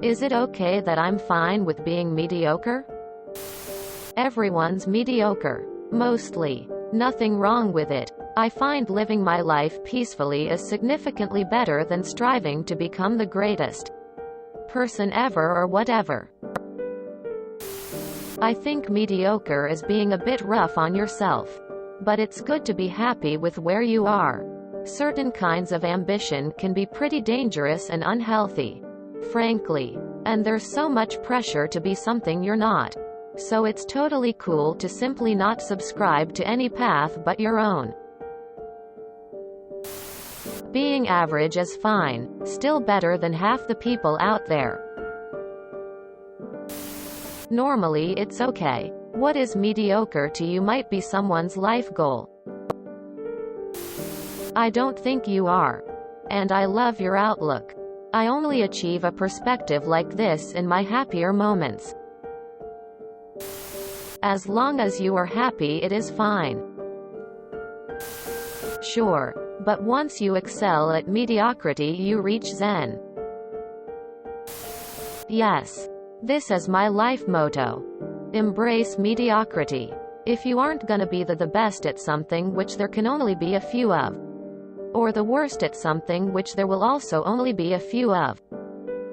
Is it okay that I'm fine with being mediocre? Everyone's mediocre. Mostly. Nothing wrong with it. I find living my life peacefully is significantly better than striving to become the greatest person ever or whatever. I think mediocre is being a bit rough on yourself. But it's good to be happy with where you are. Certain kinds of ambition can be pretty dangerous and unhealthy, frankly. And there's so much pressure to be something you're not. So it's totally cool to simply not subscribe to any path but your own. Being average is fine, still better than half the people out there. Normally it's okay. What is mediocre to you might be someone's life goal. I don't think you are. And I love your outlook. I only achieve a perspective like this in my happier moments. As long as you are happy, it is fine. Sure. But once you excel at mediocrity, you reach Zen. Yes. This is my life motto. Embrace mediocrity. If you aren't gonna be the best at something, which there can only be a few of, or the worst at something, which there will also only be a few of,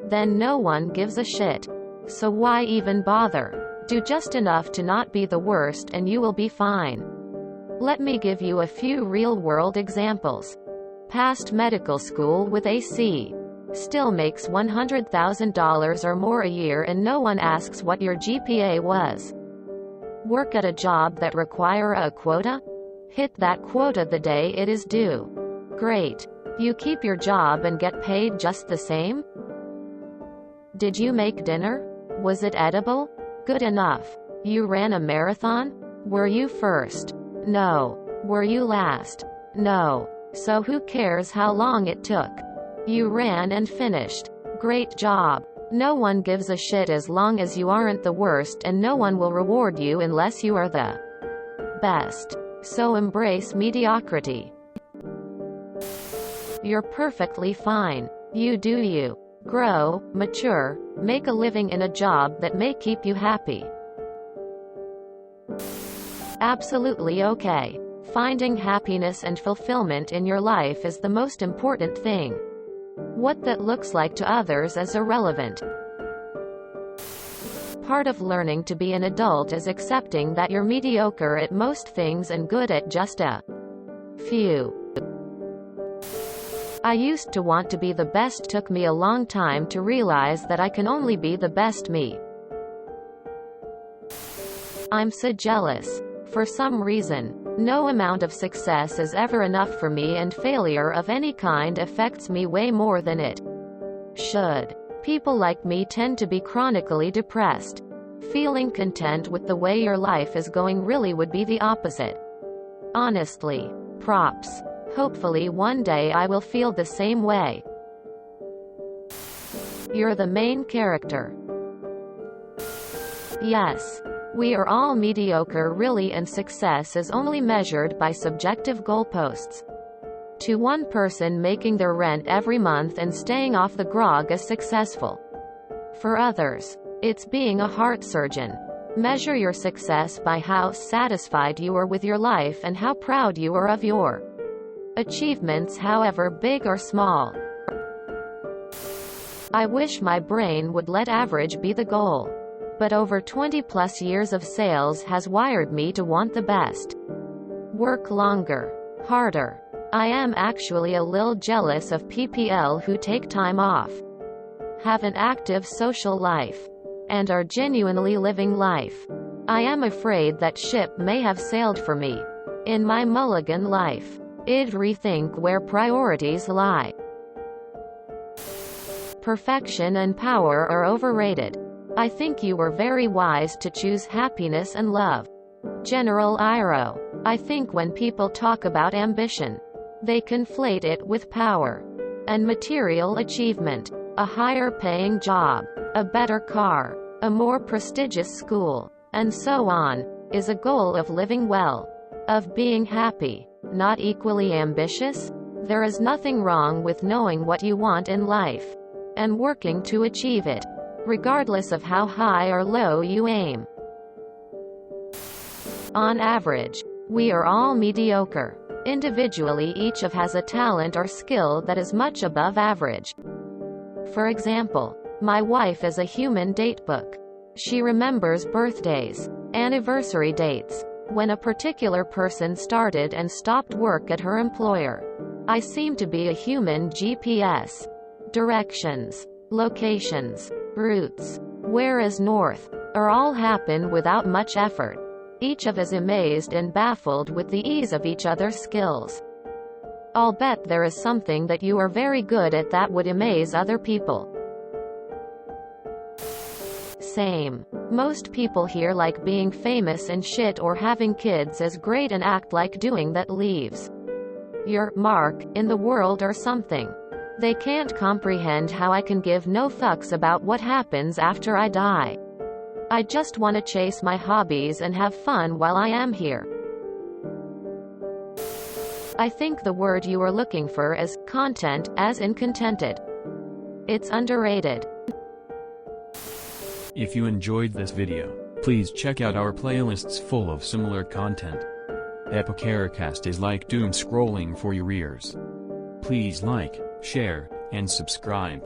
then no one gives a shit. So why even bother? Do just enough to not be the worst and you will be fine. Let me give you a few real-world examples. Passed medical school with a C. Still makes $100,000 or more a year and no one asks what your GPA was. Work at a job that require a quota? Hit that quota the day it is due. Great. You keep your job and get paid just the same? Did you make dinner? Was it edible? Good enough. You ran a marathon? Were you first? No. Were you last? No. So who cares how long it took? You ran and finished. Great job. No one gives a shit as long as you aren't the worst, and no one will reward you unless you are the best. So embrace mediocrity. You're perfectly fine. You do you. Grow, mature, make a living in a job that may keep you happy. Absolutely okay. Finding happiness and fulfillment in your life is the most important thing. What that looks like to others is irrelevant. Part of learning to be an adult is accepting that you're mediocre at most things and good at just a few. I used to want to be the best. Took me a long time to realize that I can only be the best me. I'm so jealous. For some reason, no amount of success is ever enough for me, and failure of any kind affects me way more than it should. People like me tend to be chronically depressed. Feeling content with the way your life is going really would be the opposite. Honestly. Props. Hopefully one day I will feel the same way. You're the main character. Yes. We are all mediocre really, and success is only measured by subjective goalposts. To one person, making their rent every month and staying off the grog is successful. For others, it's being a heart surgeon. Measure your success by how satisfied you are with your life and how proud you are of your achievements, however big or small. I wish my brain would let average be the goal. But over 20 plus years of sales has wired me to want the best. Work longer. Harder. I am actually a little jealous of PPL who take time off, have an active social life, and are genuinely living life. I am afraid that ship may have sailed for me. In my mulligan life, I'd rethink where priorities lie. Perfection and power are overrated. I think you were very wise to choose happiness and love. General Iro. I think when people talk about ambition, they conflate it with power and material achievement. A higher paying job, a better car, a more prestigious school, and so on, is a goal of living well, of being happy. Not equally ambitious? There is nothing wrong with knowing what you want in life and working to achieve it. regardless of how high or low you aim. On average, we are all mediocre. Individually, each of us has a talent or skill that is much above average. For example, my wife is a human datebook. She remembers birthdays, anniversary dates, when a particular person started and stopped work at her employer. I seem to be a human GPS. Directions, locations, routes, where is north, or all happen without much effort. Each of us amazed and baffled with the ease of each other's skills. I'll bet there is something that you are very good at that would amaze other people. Same. Most people here like being famous and shit or having kids is great and act like doing that leaves your mark in the world or something. They can't comprehend how I can give no fucks about what happens after I die. I just want to chase my hobbies and have fun while I am here. I think the word you are looking for is content, as in contented. It's underrated. If you enjoyed this video, please check out our playlists full of similar content. TooAfraidToAsk is like doom scrolling for your ears. Please like, share, and subscribe.